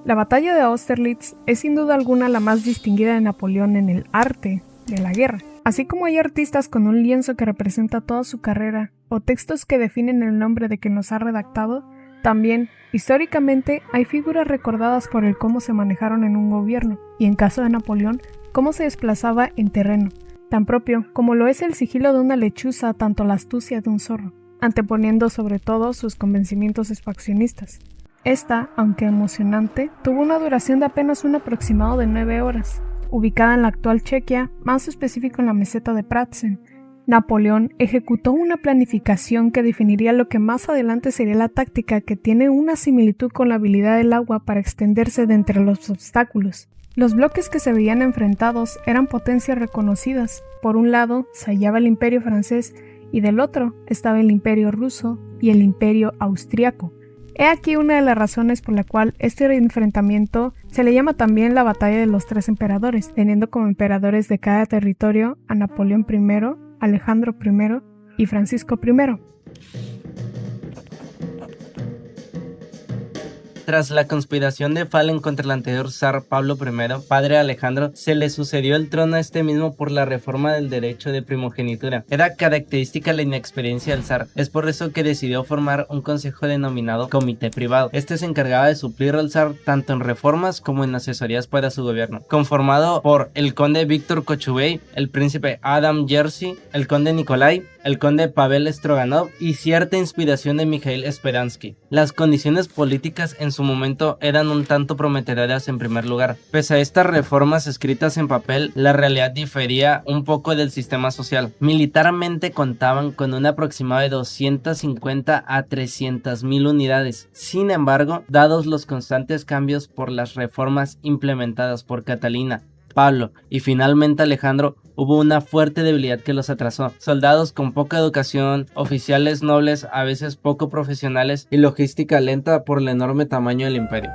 La batalla de Austerlitz es sin duda alguna la más distinguida de Napoleón en el arte de la guerra. Así como hay artistas con un lienzo que representa toda su carrera, o textos que definen el nombre de quien los ha redactado, también, históricamente, hay figuras recordadas por el cómo se manejaron en un gobierno, y en caso de Napoleón, cómo se desplazaba en terreno, tan propio como lo es el sigilo de una lechuza, tanto la astucia de un zorro, anteponiendo sobre todo sus convencimientos expansionistas. Esta, aunque emocionante, tuvo una duración de apenas un aproximado de 9 horas. Ubicada en la actual Chequia, más específico en la meseta de Pratzen, Napoleón ejecutó una planificación que definiría lo que más adelante sería la táctica, que tiene una similitud con la habilidad del agua para extenderse de entre los obstáculos. Los bloques que se veían enfrentados eran potencias reconocidas. Por un lado se hallaba el Imperio francés y del otro estaba el Imperio ruso y el Imperio austriaco. He aquí una de las razones por la cual este enfrentamiento se le llama también la Batalla de los Tres Emperadores, teniendo como emperadores de cada territorio a Napoleón I, Alejandro I y Francisco I. Tras la conspiración de Fallen contra el anterior zar Pablo I, padre de Alejandro, se le sucedió el trono a este mismo por la reforma del derecho de primogenitura. Era característica la inexperiencia del zar, es por eso que decidió formar un consejo denominado Comité Privado. Este se encargaba de suplir al zar tanto en reformas como en asesorías para su gobierno, conformado por el conde Víctor Kochubey, el príncipe Adam Jerzy, el conde Nikolai, el conde Pavel Stroganov y cierta inspiración de Mikhail Speransky. Las condiciones políticas en su momento eran un tanto prometedoras en primer lugar. Pese a estas reformas escritas en papel, la realidad difería un poco del sistema social. Militarmente contaban con un aproximado de 250 a 300,000 unidades. Sin embargo, dados los constantes cambios por las reformas implementadas por Catalina, Pablo y finalmente Alejandro, hubo una fuerte debilidad que los atrasó. Soldados con poca educación, oficiales nobles a veces poco profesionales y logística lenta por el enorme tamaño del imperio.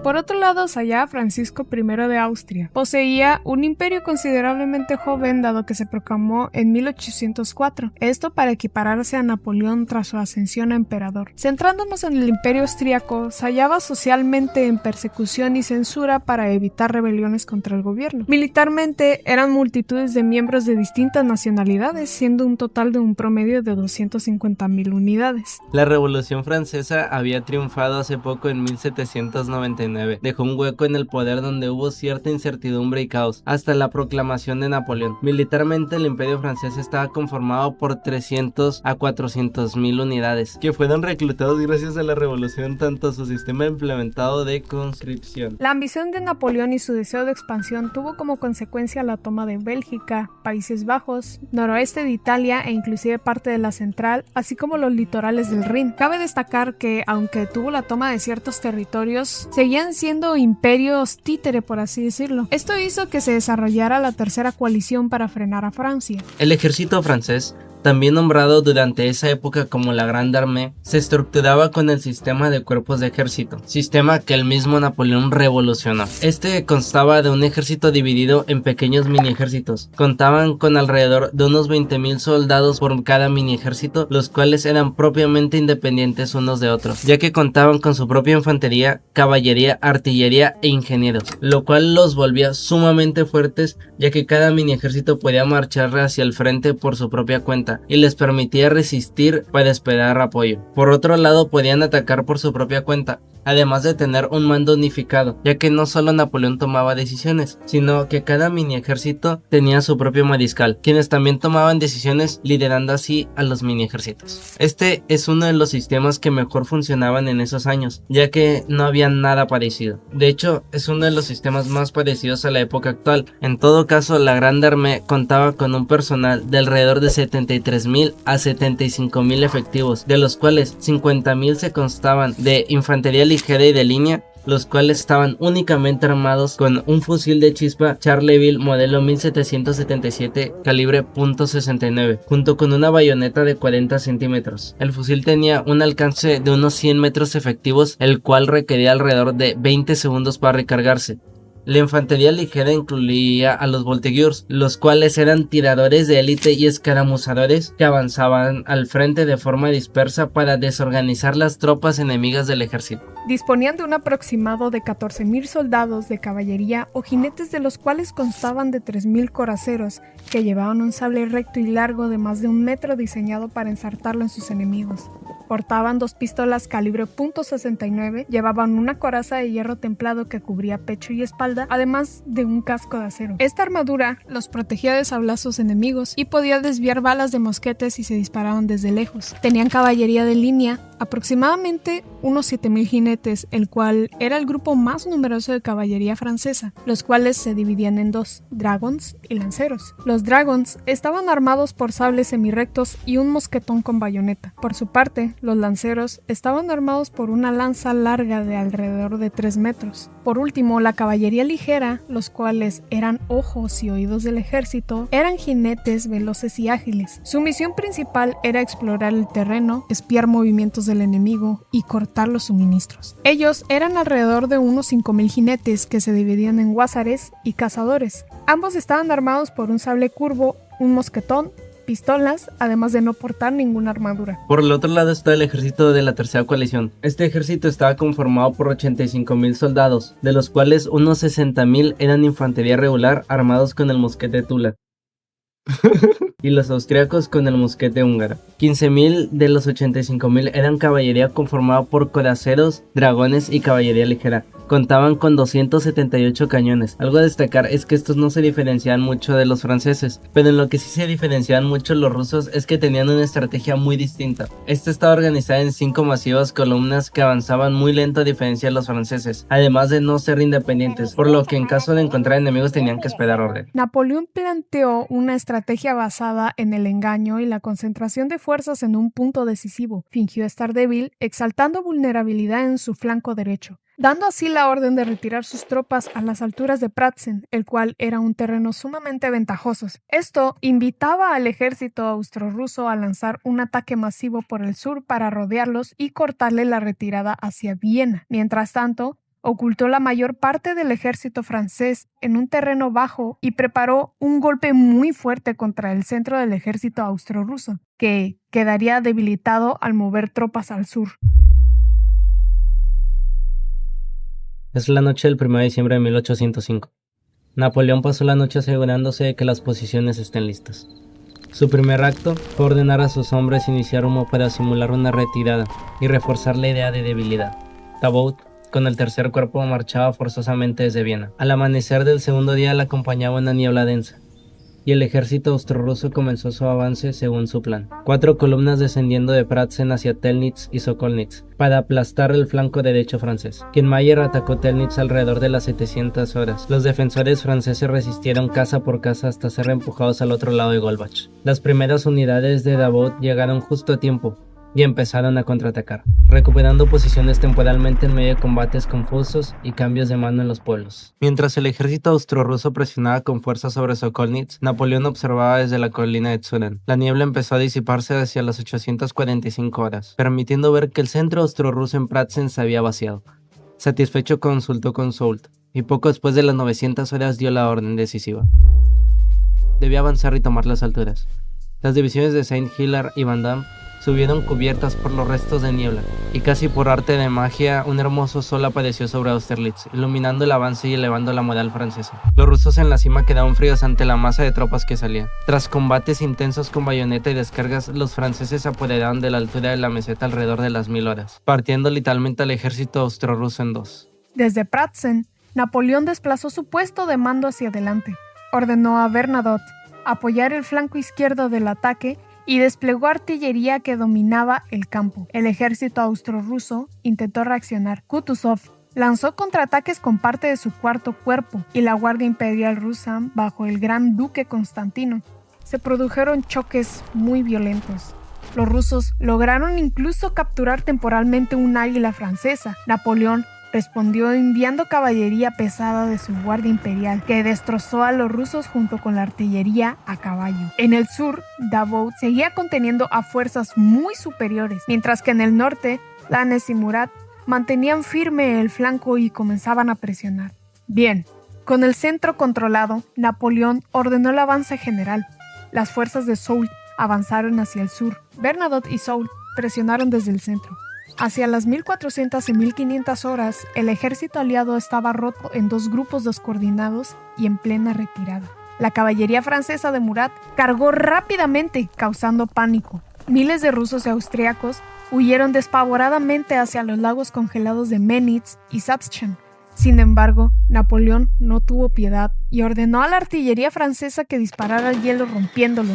Por otro lado se hallaba Francisco I de Austria. Poseía un imperio considerablemente joven, dado que se proclamó en 1804, esto para equipararse a Napoleón tras su ascensión a emperador. Centrándonos en el imperio austriaco, se hallaba socialmente en persecución y censura para evitar rebeliones contra el gobierno. Militarmente eran multitudes de miembros de distintas nacionalidades, siendo un total de un promedio de 250,000 unidades. La Revolución Francesa había triunfado hace poco en 1799. Dejó un hueco en el poder donde hubo cierta incertidumbre y caos, hasta la proclamación de Napoleón. Militarmente el imperio francés estaba conformado por 300 a 400,000 unidades, que fueron reclutados gracias a la revolución, tanto a su sistema implementado de conscripción. La ambición de Napoleón y su deseo de expansión tuvo como consecuencia la toma de Bélgica, Países Bajos, noroeste de Italia e inclusive parte de la central, así como los litorales del Rin. Cabe destacar que, aunque tuvo la toma de ciertos territorios, seguían siendo imperios títere, por así decirlo. Esto hizo que se desarrollara la tercera coalición para frenar a Francia. El ejército francés, también nombrado durante esa época como la Grande Armée, se estructuraba con el sistema de cuerpos de ejército, sistema que el mismo Napoleón revolucionó. Este constaba de un ejército dividido en pequeños mini ejércitos. Contaban con alrededor de unos 20,000 soldados por cada mini ejército, los cuales eran propiamente independientes unos de otros, ya que contaban con su propia infantería, caballería, artillería e ingenieros, lo cual los volvía sumamente fuertes, ya que cada mini ejército podía marchar hacia el frente por su propia cuenta y les permitía resistir para esperar apoyo. Por otro lado, podían atacar por su propia cuenta, además de tener un mando unificado, ya que no solo Napoleón tomaba decisiones, sino que cada mini ejército tenía su propio mariscal, quienes también tomaban decisiones, liderando así a los mini ejércitos. Este es uno de los sistemas que mejor funcionaban en esos años, ya que no había nada parecido. De hecho, es uno de los sistemas más parecidos a la época actual. En todo caso, la Grande Armée contaba con un personal de alrededor de 73,000 a 75,000 efectivos, de los cuales 50,000 se constaban de infantería ligera y de línea, los cuales estaban únicamente armados con un fusil de chispa Charleville modelo 1777 calibre .69, junto con una bayoneta de 40 centímetros. El fusil tenía un alcance de unos 100 metros efectivos, el cual requería alrededor de 20 segundos para recargarse. La infantería ligera incluía a los voltigeurs, los cuales eran tiradores de élite y escaramuzadores que avanzaban al frente de forma dispersa para desorganizar las tropas enemigas del ejército. Disponían de un aproximado de 14.000 soldados de caballería o jinetes, de los cuales constaban de 3.000 coraceros que llevaban un sable recto y largo de más de 1 metro diseñado para ensartarlo en sus enemigos. Portaban 2 pistolas calibre .69, llevaban una coraza de hierro templado que cubría pecho y espalda, además de un casco de acero. Esta armadura los protegía de sablazos enemigos y podía desviar balas de mosquetes si se disparaban desde lejos. Tenían caballería de línea, aproximadamente unos 7.000 jinetes, el cual era el grupo más numeroso de caballería francesa, los cuales se dividían en 2, dragons y lanceros. Los dragons estaban armados por sables semirrectos y un mosquetón con bayoneta. Por su parte, los lanceros estaban armados por una lanza larga de alrededor de 3 metros. Por último, la caballería ligera, los cuales eran ojos y oídos del ejército, eran jinetes veloces y ágiles. Su misión principal era explorar el terreno, espiar movimientos del enemigo y cortar los suministros. Ellos eran alrededor de unos 5.000 jinetes que se dividían en huásares y cazadores. Ambos estaban armados por un sable curvo, un mosquetón, pistolas, además de no portar ninguna armadura. Por el otro lado está el ejército de la tercera coalición. Este ejército estaba conformado por 85.000 soldados, de los cuales unos 60.000 eran infantería regular armados con el mosquete Tula y los austriacos con el mosquete húngaro. 15.000 de los 85.000 eran caballería conformada por coraceros, dragones y caballería ligera. Contaban con 278 cañones. Algo a destacar es que estos no se diferenciaban mucho de los franceses, pero en lo que sí se diferenciaban mucho los rusos es que tenían una estrategia muy distinta. Esta estaba organizada en 5 masivas columnas que avanzaban muy lento a diferencia de los franceses, además de no ser independientes, por lo que en caso de encontrar enemigos tenían que esperar orden. Napoleón planteó una estrategia basada en el engaño y la concentración de fuerzas en un punto decisivo. Fingió estar débil, exaltando vulnerabilidad en su flanco derecho, dando así la orden de retirar sus tropas a las alturas de Pratzen, el cual era un terreno sumamente ventajoso. Esto invitaba al ejército austroruso a lanzar un ataque masivo por el sur para rodearlos y cortarle la retirada hacia Viena. Mientras tanto, ocultó la mayor parte del ejército francés en un terreno bajo y preparó un golpe muy fuerte contra el centro del ejército austroruso, que quedaría debilitado al mover tropas al sur. Es la noche del 1 de diciembre de 1805. Napoleón pasó la noche asegurándose de que las posiciones estén listas. Su primer acto fue ordenar a sus hombres iniciar humo para simular una retirada y reforzar la idea de debilidad. Davout, con el tercer cuerpo, marchaba forzosamente desde Viena. Al amanecer del segundo día la acompañaba una niebla densa, y el ejército austroruso comenzó su avance según su plan. 4 columnas descendiendo de Pratzen hacia Telnitz y Sokolnitz para aplastar el flanco derecho francés. Kienmayer atacó Telnitz alrededor de las 700 horas. Los defensores franceses resistieron casa por casa hasta ser empujados al otro lado de Golbach. Las primeras unidades de Davout llegaron justo a tiempo y empezaron a contraatacar, recuperando posiciones temporalmente en medio de combates confusos y cambios de mano en los pueblos. Mientras el ejército austroruso presionaba con fuerza sobre Sokolnitz, Napoleón observaba desde la colina de Zuren. La niebla empezó a disiparse hacia las 845 horas, permitiendo ver que el centro austroruso en Pratzen se había vaciado. Satisfecho, consultó con Soult, y poco después de las 900 horas dio la orden decisiva. Debía avanzar y tomar las alturas. Las divisiones de Saint-Hilaire y Vandamme subieron cubiertas por los restos de niebla, y casi por arte de magia, un hermoso sol apareció sobre Austerlitz, iluminando el avance y elevando la moral francesa. Los rusos en la cima quedaban fríos ante la masa de tropas que salía. Tras combates intensos con bayoneta y descargas, los franceses se apoderaron de la altura de la meseta alrededor de las 1000 horas, partiendo literalmente al ejército austroruso en 2. Desde Pratzen, Napoleón desplazó su puesto de mando hacia adelante. Ordenó a Bernadotte apoyar el flanco izquierdo del ataque y desplegó artillería que dominaba el campo. El ejército austroruso intentó reaccionar. Kutuzov lanzó contraataques con parte de su cuarto cuerpo y la Guardia Imperial rusa bajo el Gran Duque Constantino. Se produjeron choques muy violentos. Los rusos lograron incluso capturar temporalmente un águila francesa. Napoleón respondió enviando caballería pesada de su guardia imperial, que destrozó a los rusos junto con la artillería a caballo. En el sur, Davout seguía conteniendo a fuerzas muy superiores, mientras que en el norte, Lannes y Murat mantenían firme el flanco y comenzaban a presionar. Bien, Con el centro controlado, Napoleón ordenó el avance general. Las fuerzas de Soult avanzaron hacia el sur. Bernadotte y Soult presionaron desde el centro. Hacia las 1400 y 1500 horas, el ejército aliado estaba roto en dos grupos descoordinados y en plena retirada. La caballería francesa de Murat cargó rápidamente, causando pánico. Miles de rusos y austriacos huyeron despavoradamente hacia los lagos congelados de Menitz y Satzchen. Sin embargo, Napoleón no tuvo piedad y ordenó a la artillería francesa que disparara el hielo rompiéndolo,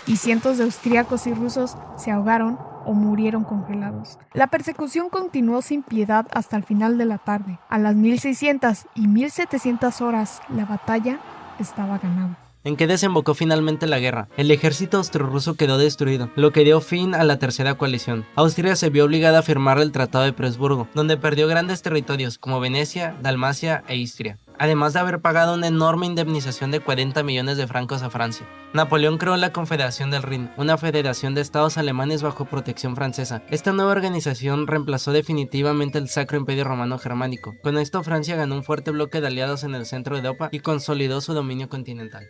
y cientos de austriacos y rusos se ahogaron o murieron congelados. La persecución continuó sin piedad hasta el final de la tarde. A las 1600 y 1700 horas, la batalla estaba ganada. ¿En qué desembocó finalmente la guerra? El ejército austroruso quedó destruido, lo que dio fin a la tercera coalición. Austria se vio obligada a firmar el Tratado de Presburgo, donde perdió grandes territorios como Venecia, Dalmacia e Istria, además de haber pagado una enorme indemnización de 40 millones de francos a Francia. Napoleón creó la Confederación del Rin, una federación de estados alemanes bajo protección francesa. Esta nueva organización reemplazó definitivamente el Sacro Imperio Romano Germánico. Con esto, Francia ganó un fuerte bloque de aliados en el centro de Europa y consolidó su dominio continental.